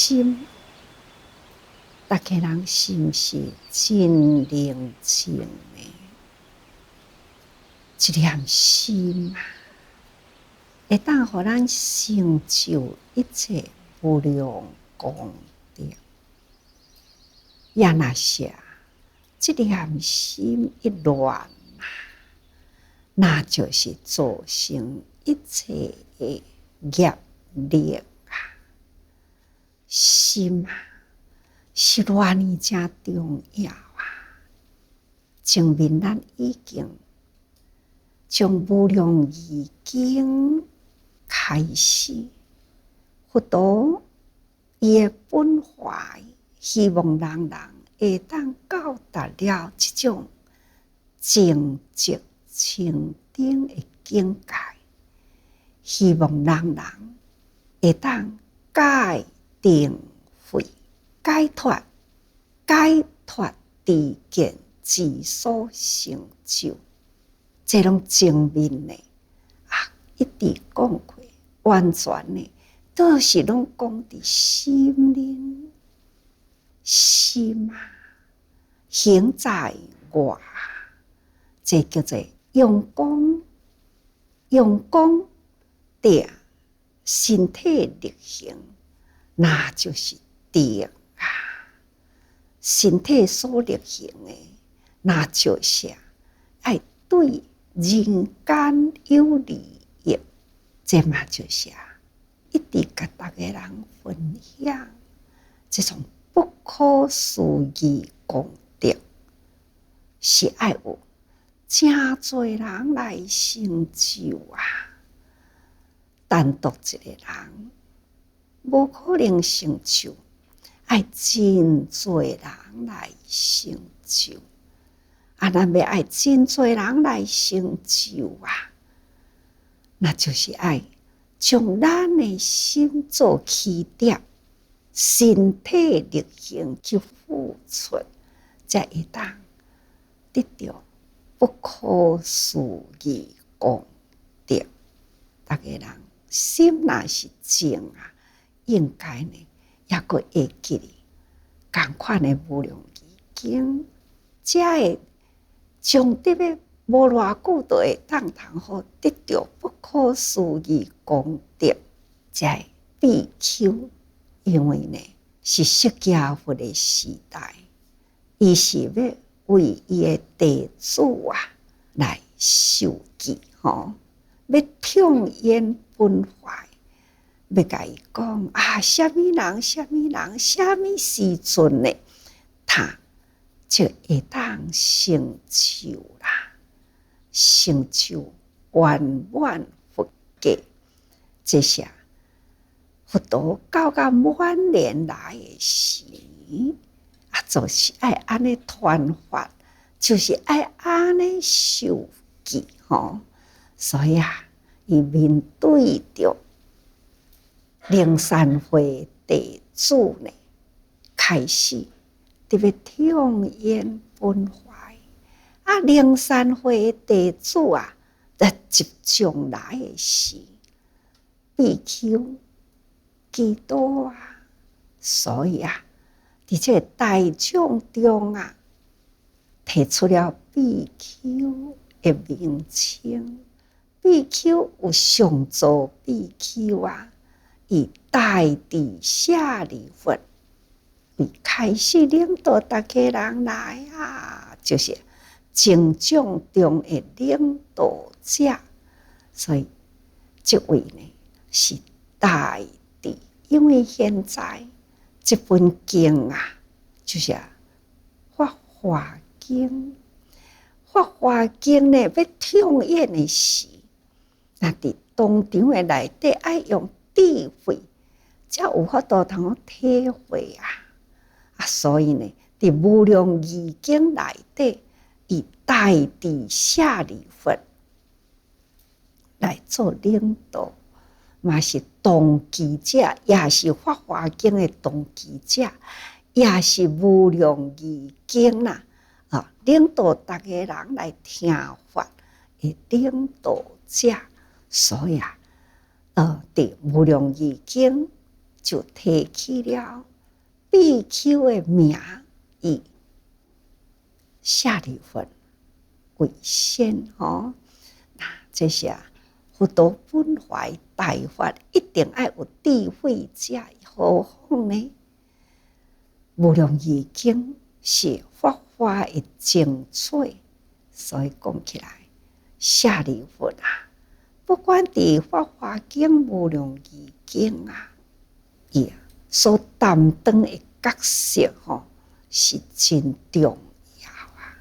心，大家人是毋是真宁静的？一念心啊，会当互咱成就一切无量功德。也若是这念心一乱，那就是造成一切的业力啊。心啊，是偌呢真重要啊！前面咱已经从无量义经开始，佛陀伊的本怀，希望人人会当到达了这种正觉清净的境界，希望人人会当解定慧，解脱知见之所成就，这种正面的一直讲过，完全的都是拢讲伫心灵。心啊，行在外，这叫做用功定，身体力行，那就是定啊。身体所力行的，那就是爱对人间有利益，这嘛就是一直甲大家人分享这种不可思议功德，是爱有真多人来成就啊！单独一个人无可能成就，爱真多人来成就。咱要爱真多人来成就啊，那就是爱将咱的心做起点。身体力行去付出，才会当得到不可思议功德。大家人心若是静啊，应该呢也阁会记哩同款的无量义经，才会将得的无偌久就会当好得到不可思议功德，才会必求。因为呢，是释迦佛的时代，伊是要为伊的弟子来受记要痛演本怀，要甲伊讲什么人，什么时阵呢？他就会当成就啦，成就圆满佛家，这些。佛陀到晚年来的时，就是爱安尼传法，就是爱安尼受记所以伊面对着灵山会弟子呢，开始特别痛演本怀灵山会弟子集中来的时，必求。基督所以伫这大众中提出了比丘的名称。比丘有上座比丘以大智舍利弗为开始领导大家人来就是正众中的领导者，所以这位呢是大。因为现在这本经就是《法华经》，《法华经》呢要痛演的时，那伫当场的内底爱用智慧，才有法度通体会所以呢，伫无量义经内底，以大智舍利弗来做领导。嘛是当机者，也是法华经的当机者，也是无量义经领导大家人来听法的领导者。所以伫无量义经就提起了比丘的名以舍利弗为先哦。那这些佛陀本怀大法，一定要有智慧者，何况呢？无量义经是法华的精粹，所以讲起来，舍利弗啊，不管伫法华经、无量义经啊，伊所担当的角色是真重要啊。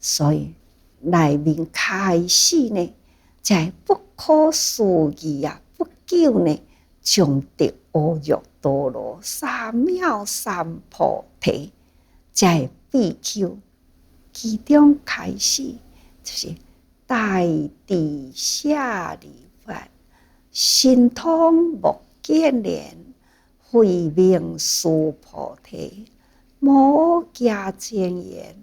所以内面开始呢，才不可思议啊！不久呢，将得阿耨多罗三藐三菩提，才比丘其中开始就是大智舍利弗，神通目犍连，慧命殊菩提，摩胛真言，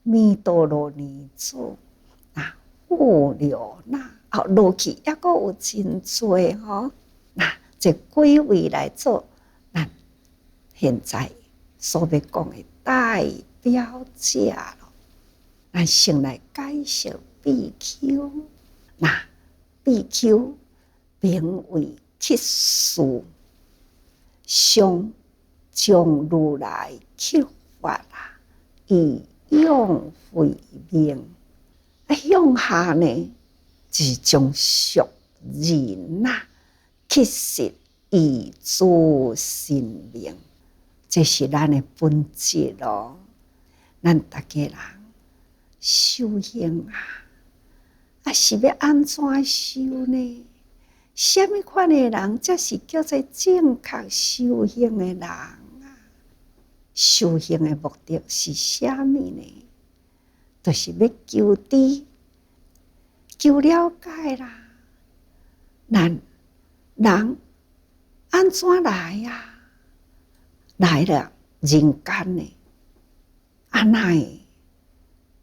弥陀罗尼祖，富流那落去抑阁有真多那这几位来做咱现在所要讲的代表者咯。咱先来介绍比丘。那比丘名为乞士，上将如来乞法以用慧命。向下呢，就是将俗人乞食以助生命，这是咱的本质咯。咱大家人修行是要安怎修呢？什么款的人才是叫做正确修行的人啊？修行的目的是什么呢？就是要求知、求了解啦。咱人安怎来呀？来了人间呢？那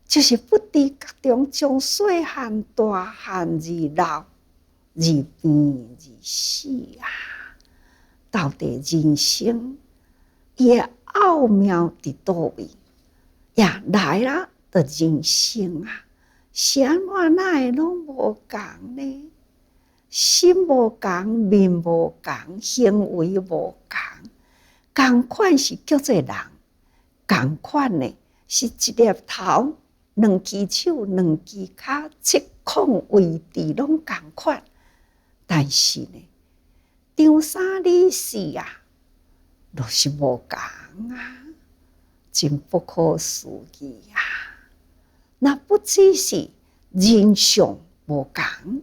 就是不知觉中从细汉、大汉、而老、而病、而死啊！到底人生伊的奥妙伫倒位呀？来啦！的人生是安怎哪会拢无共呢？心无共，面无共，行为无共，共款是叫做人，共款呢是一粒头、两只手、两只脚、七孔位置拢共款，但是呢，张三李四就是无共真不可思议那不只是人相无共，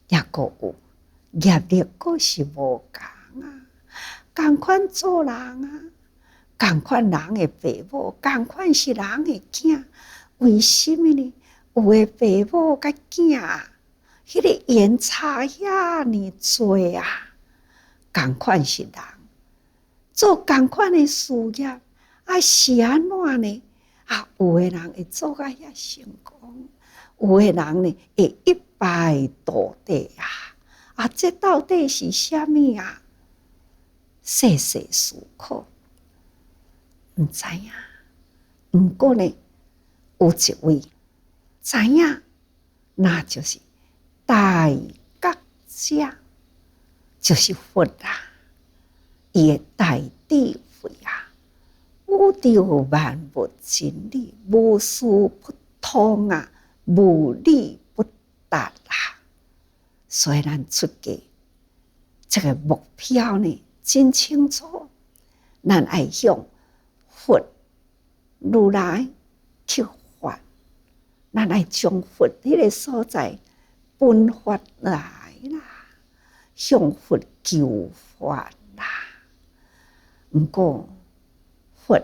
也阁有业力，阁是无共共款做人共款人的父母，共款是人的囝，为什么呢？有的父母甲囝迄个缘差遐尼多共款是人，做共款的事业是安怎呢？有的人会做甲遐成功，有的人呢会一败涂地这到底是啥物细细思考，毋知影。毋过呢，有一位知影，那就是大觉者，就是佛伊的大智慧宇宙万物真理，无事不通无理不达所以咱出家这个目标呢真清楚，咱爱向佛如来乞法，咱爱将佛迄个所在分法来向佛求法毋过佛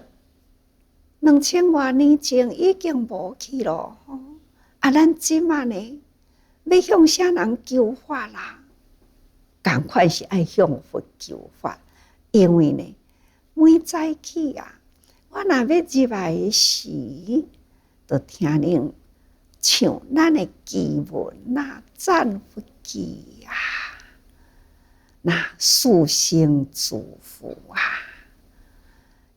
2000多年前已经无去咯咱即马呢要向啥人求法同款是爱向佛求法，因为呢每早起我若要入来的时，就听恁唱咱的偈文赞佛偈那殊胜祝福啊，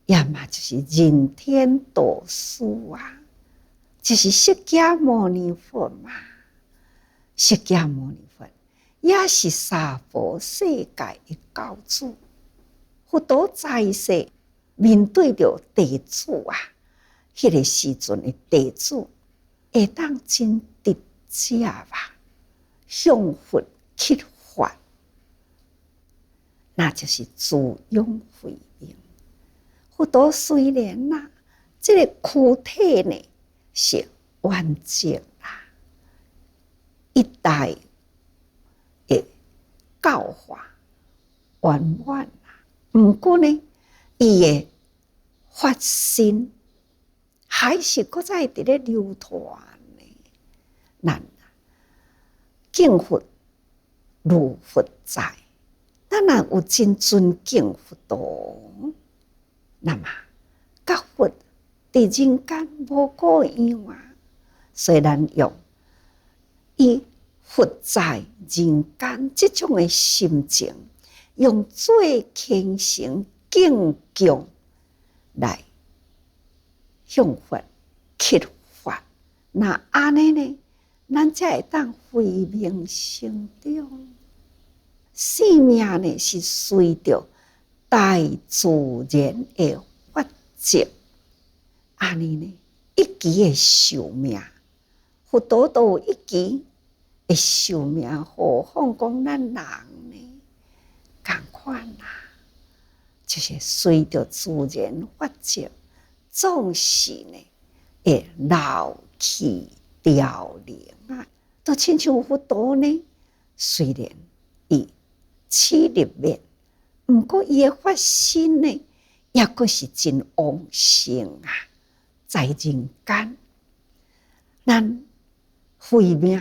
要么就是人天导师啊，就是释迦牟尼佛嘛。释迦牟尼佛也是娑婆世界的教主，佛陀在世面对着地主啊，迄个时阵的地主会当真直接吧，向佛乞法，那就是自用慧命。佛陀虽然啦，这个躯体呢是完整啦，一代的教化圆满啦，不过呢，伊的发心还是搁在伫咧流传呢。咱敬佛如佛在，咱若有真尊敬佛陀，那么甲佛伫人间无过样啊。所以咱用以佛在人间这种的心情，用最虔诚敬敬来向佛乞法，那安尼呢，咱才会当慧命成长。生命呢是随着大自然的法则，安尼呢，一期的寿命，佛陀都有一期的寿命，何况讲咱人呢？同款啦，就是随着自然法则，总是呢会老去凋零啊。都亲像佛陀呢，虽然伊起入灭，不过伊的发心呢，也阁是真旺盛啊，在人间。咱慧命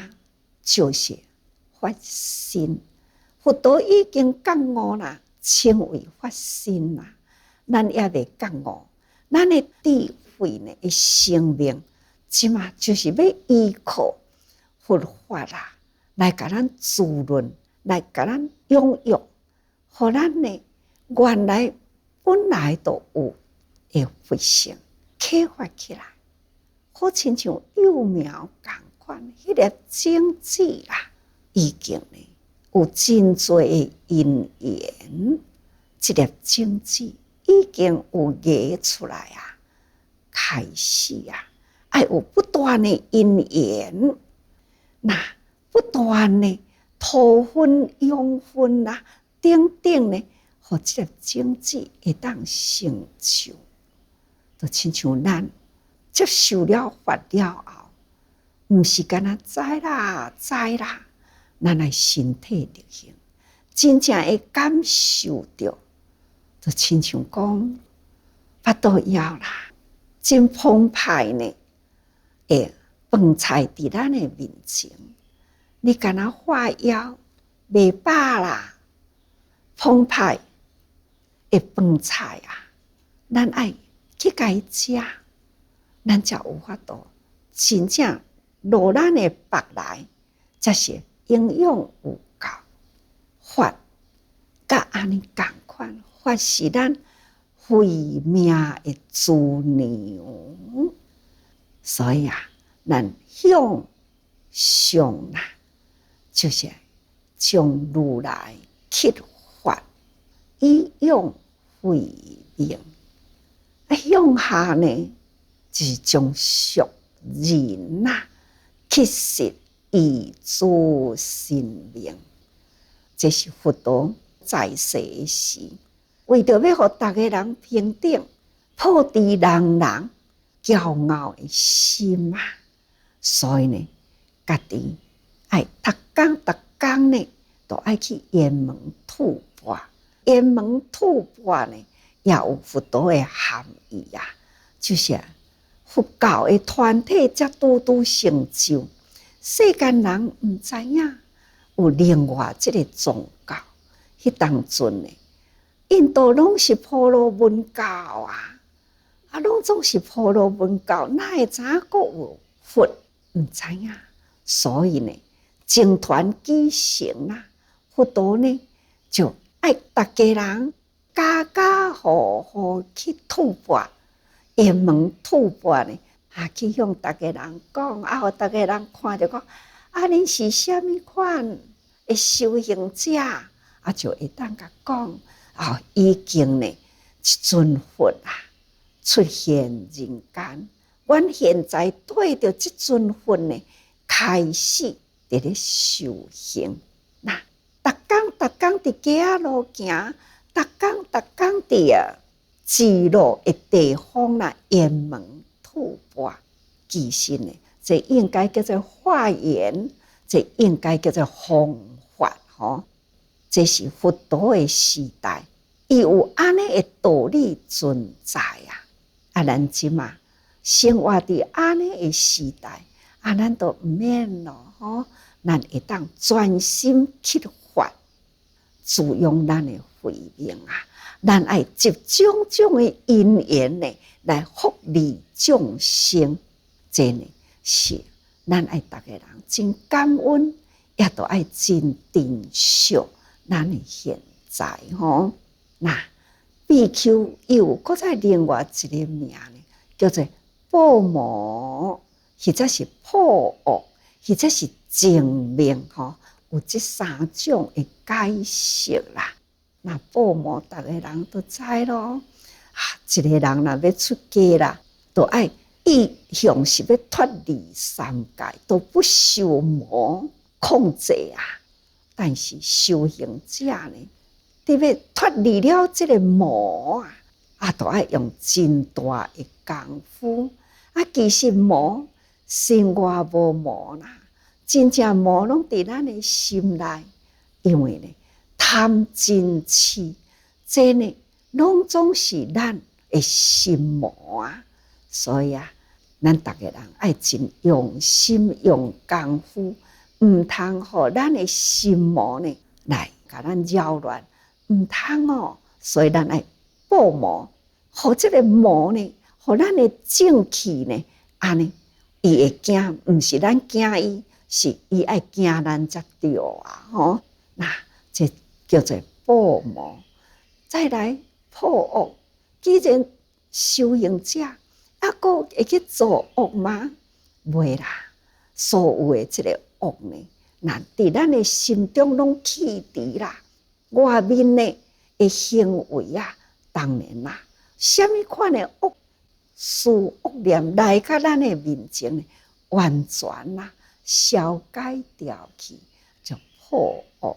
就是发心，佛陀已经觉悟啦，称为发心啦。咱也未觉悟，咱的智慧呢，的生命，即嘛就是要依靠佛法啦，来甲咱滋润，来甲咱养育，互咱呢原来本来都有的佛性启发起来，好亲像幼苗共款，迄个种子啦，已经呢有真多的因缘，这粒种子已经有芽出来啊，开始啊，要有不断的因缘，那不断的土分、养分啦，等等呢，互这粒种子会当成就，就亲像咱接受了法了后，毋是干那知啦，咱的身体力行，真正会感受到，就亲像讲巴肚枵啦，真澎湃呢，饭菜伫咱的面前，你干那化枵袂饱啦，澎湃的饭菜啊，咱爱去甲伊食，咱才有法度真正落咱的腹内，才是营养有够。法甲安尼共款，法是咱慧命的资粮，所以啊，咱向上啦，就是将如来乞法，以用慧命。向下呢，就是将俗人呐，乞食以助生命。这是佛陀在世时，为着要互大家人平等，破除人骄傲的心啊，所以呢，家己爱逐工呢，都爱去沿门吐蕃。沿门吐蕃呢，也有佛陀的含义啊，就是佛教的团体才拄成就，世间人毋知影有另外一个宗教。迄当阵呢，印度拢是婆罗门教啊，拢总是婆罗门教，哪会知影阁有佛？毋知影，所以呢，僧团举行啦，佛陀呢就爱大家人家家户户去吐蕃，雁门吐蕃呢，去向大家人讲，互大家人看着讲，恁是虾米款的修行者，就会当甲讲，已经呢，一尊佛出现人间。阮现在对着这尊佛呢，开始伫咧修行。那逐工伫街仔路行，逐工伫指路的地方雁门吐蕃。其实呢，这应该叫做化缘，这应该叫做弘法这是佛陀的时代，伊有安尼的道理存在咱即嘛生活伫安尼的时代，咱都毋免咯咱会当专心去发，自用咱的慧命咱爱集种种的因缘呢，来福利众生。这呢是咱爱逐个人真感恩，也都爱真珍惜咱的现在那比丘又搁再另外一个名呢，叫做报魔，或者是破恶，或者是正命有这三种的解释啦。那报魔，逐个人都知咯。一个人若要出家啦，都爱意向是要脱离三界，都不受魔控制但是修行者呢，你要脱离了这个魔都要用真大的功夫其实魔心外无魔啦，真正魔拢伫咱的心内，因为呢贪嗔痴，这呢拢总是咱的心魔所以咱逐个人爱真用心用功夫，毋通互咱的心魔呢来甲咱扰乱，毋通所以咱爱报魔，互这个魔呢，互咱的正气呢，安尼伊会惊，毋是咱惊伊，是伊爱惊咱才对那这叫做报魔。再来破恶，既然修行者阁会去做恶吗？袂啦，所有的这个恶呢，那伫咱的心中拢去除啦。外面呢的行为当然啦，什么款的恶事恶念来到咱的面前呢，完全消解掉去，就破恶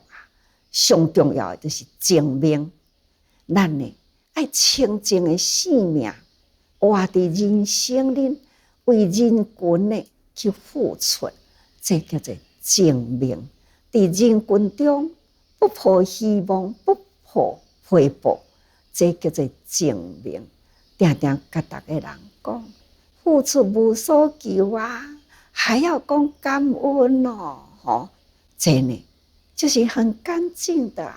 上重要的就是正命，咱呢爱清净的性命，活伫人生里为人群呢去付出，这叫做正命。伫人群中不抱希望，不抱回报，这叫做正命。定定甲逐个人讲，付出无所求还要讲感恩这呢就是很干净的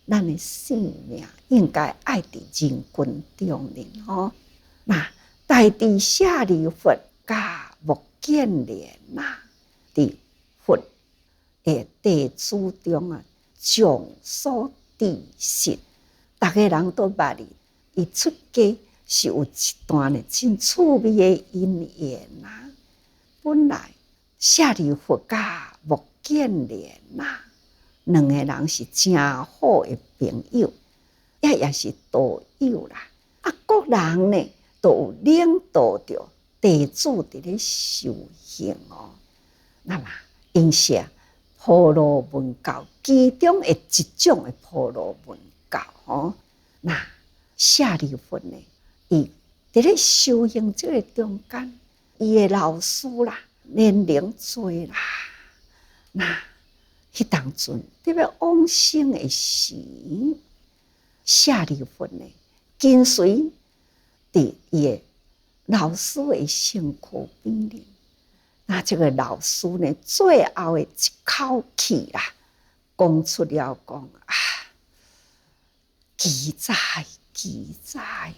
咱的性命应该爱伫人群中那大地舍利弗甲目犍连伫佛的地主中众所知识，逐个人都捌伊出家是有一段真趣味的因缘本来舍利弗甲目犍连两个人是真好的朋友，也是道友啦。各人呢都有领导着地主伫咧修行那么因是婆罗门教其中的一种的婆罗门教那舍利弗呢，伊伫咧修行这个中间，伊的老师年龄侪那迄当阵特别往生的时，舍利弗呢跟随伫伊的老师的身躯边里，那这个老师呢最后的一口气讲出了讲奇哉奇哉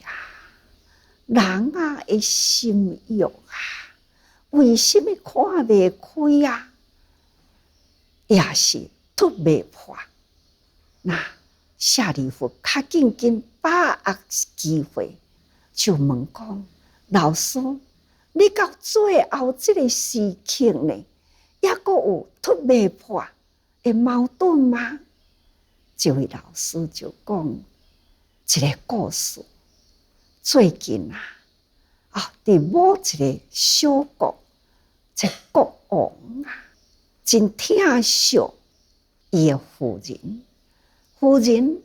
人的心欲为什么看袂开也是突袂破。那舍利弗较紧把握机会，就问讲：老师，你到最后这个时刻呢，还阁有突未破的矛盾吗？这位老师就讲一个故事。最近伫某一个小国，这国王真疼惜伊的夫人，夫人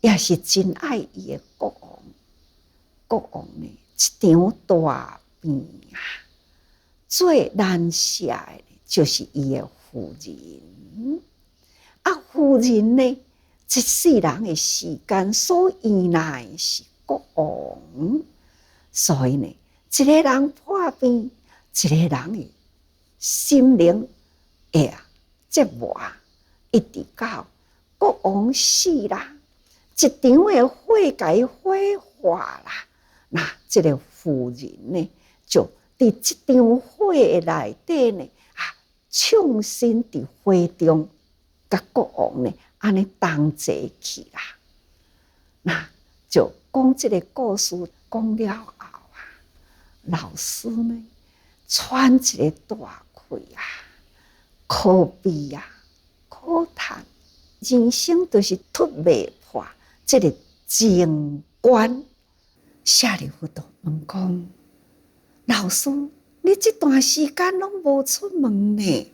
也是真爱伊的国王。国王呢，一场大病最难舍的就是伊的夫人。夫人呢，一世人的时间所依赖的是国王，所以呢，一个人破病，一个人的心灵会折磨，一直到国王死啦，一场的火甲伊火化啦，那这个夫人呢，就伫这场火的内底呢，唱身伫火中，甲国王呢，安尼同齐去啦。那就讲这个故事讲了后老师呢，喘一个大气可悲可叹，人生就是突未破这个情关。舍利弗就问讲：老师，你这段时间拢无出门呢？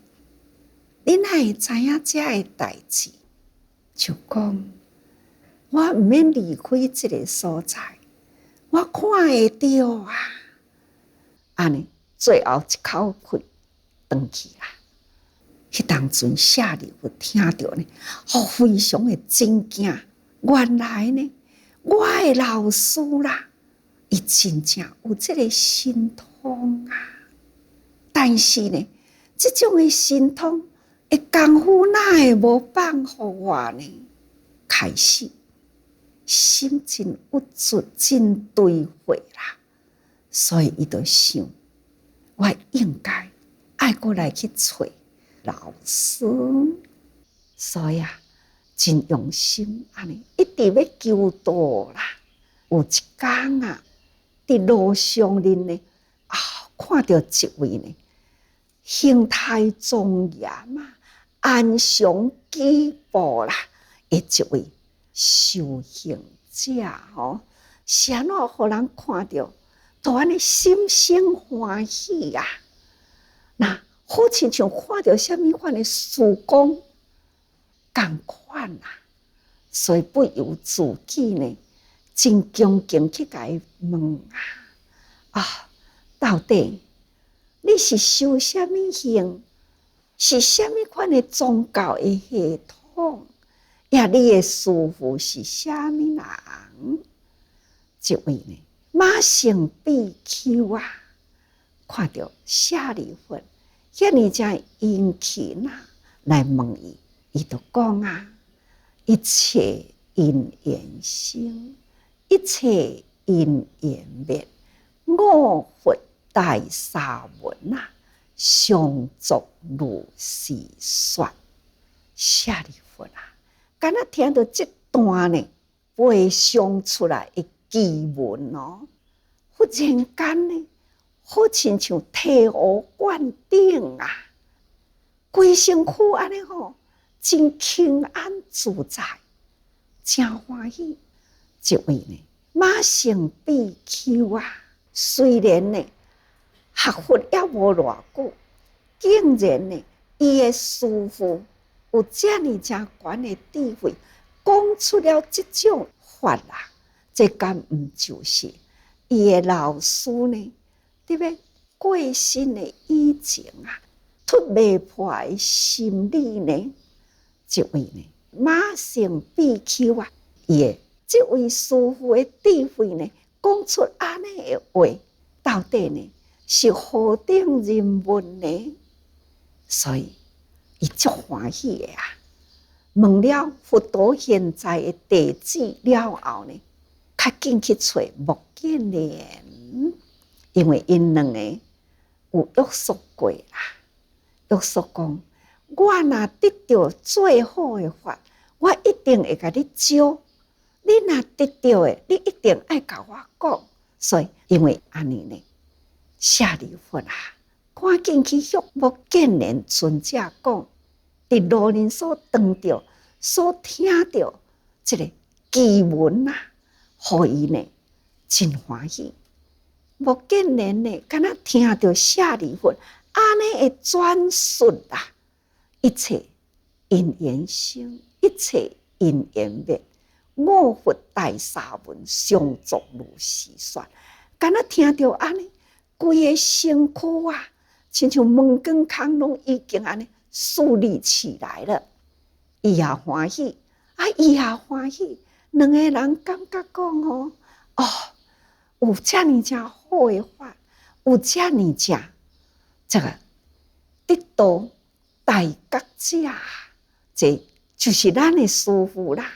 你哪会知影这个代志？就讲我毋免离开这个所在，我看会到安尼最后一口气转去啦。迄当阵舍利弗听到呢，非常的震惊。原来呢，我的老师啦，伊真正有这个神通但是呢，这种的神通的功夫哪会无放互我呢？开始心真郁卒，真堆火啦，所以伊就想，我应该爱过来去找老师，所以真用心安尼，一直要求道啦。有一天伫路上呢，看到一位呢，形态庄严安详举步啦的一位修行者是安怎互人看到，都安尼心生欢喜那好亲像看到什么款的曙光同款所以不由自己呢，真恭敬去甲伊问到底你是修什么行？是什么款的宗教的系统？你的师父是什么人？这位呢，马胜比丘看到舍利弗遐尼才殷勤来问伊，伊就讲一切因缘生，一切因缘灭。我佛大沙文相作如是说。舍利弗敢若听到这段呢，背诵出来的偈文忽然间呢，好亲像醍醐灌顶规身躯安尼真轻安自在，真欢喜。这位呢，马胜比丘虽然呢学佛也无偌久，竟然呢，伊的师父有这么真悬的智慧，讲出了这种法这敢毋就是伊的老师呢？对不对？过身的以前突未破的心理呢？这位呢，马胜比丘伊的这位师父的智慧呢，讲出安尼的话，到底呢是何等人文呢？所以伊足欢喜的问了佛陀现在的地址了后呢，较紧去找目犍连，因为因两个有约束过约束讲，我若得到最好的法，我一定会甲你招。你若得到的，你一定爱甲我讲。所以因为安尼呢，舍利弗啊，赶紧去向无见连尊者讲，伫路人所当着、所听着这个奇闻啊，互伊呢真欢喜。无见连呢，敢若听着舍利弗安尼的转述啊，一切因缘生，一切因缘灭。五佛大沙文，相作如是说。敢若听到安尼，规个身躯啊，亲像门关空拢已经安尼竖立起来了。伊也欢喜，伊也欢喜。两个人感觉讲哦，有遮尔正好的法，有遮尔正这个得道大觉者，这就是咱的师父啦。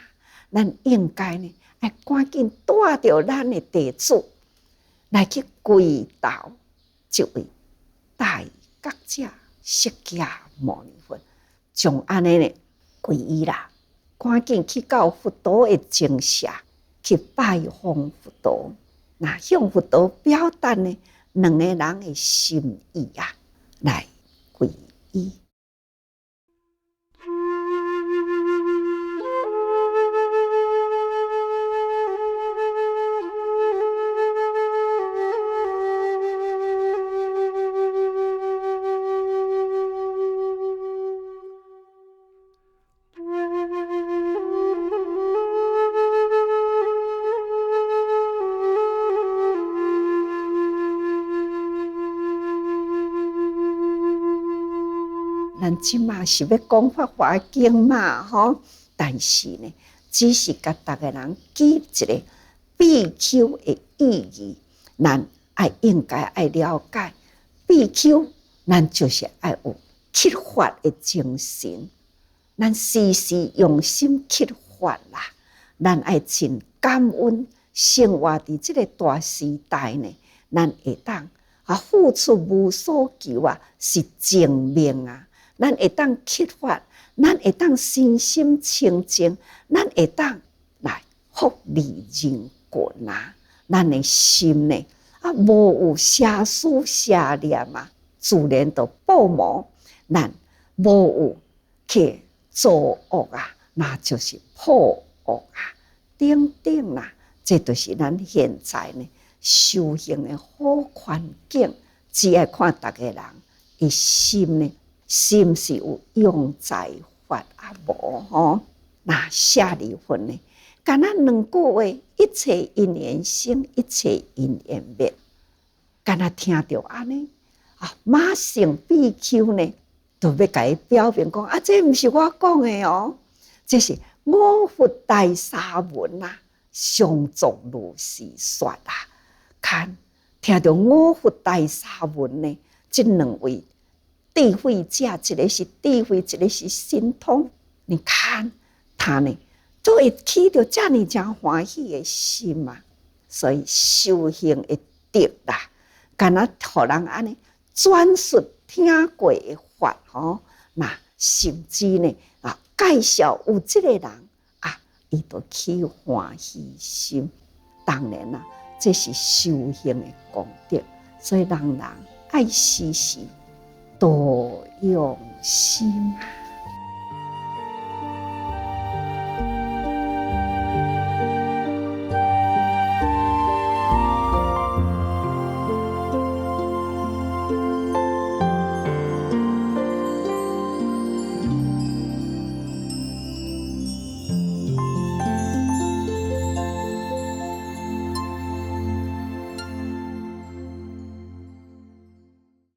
咱应该呢，要赶紧带着咱的弟子来去跪倒这位大觉者释迦牟尼佛，从安尼呢皈依啦，赶紧去到佛陀的精舍去拜访佛陀，那向佛陀表达呢两个人的心意啊，来皈依。咱即马是要讲法华经嘛，吼！但是呢，只是甲逐个人记一个比丘的意义。咱应该爱了解比丘，咱就是爱有乞法的精神，咱时时用心乞法啦。咱爱真感恩，生活伫这个大时代呢，咱会当付出无所求啊，是正面啊。咱会当乞法，咱会当身心清净，咱会当来福利人群啊！咱的心呢无有邪思邪念啊，自然就报魔。咱无有去作恶啊，那就是破恶啊，等等啦。这就是咱现在呢修行的好环境，只要看逐个人伊心呢。是毋是有用在法啊？无吼，那舍利弗呢？敢若两句话，一切因缘生，一切因缘灭。敢若听到安尼马上比丘呢，就要甲伊表明讲这毋是我讲的哦，这是五佛大沙文啊，相作如是说啊。看，听到五佛大沙文呢，这两位。智慧者，一个是智慧，一个是神通。你看他呢，都会起到这样正欢喜的心嘛。所以修行的德啦，敢若互人安尼转述听过的法吼，那甚至呢介绍有这个人伊就起欢喜心。当然啦，这是修行的功德，所以人爱时时多用心啊。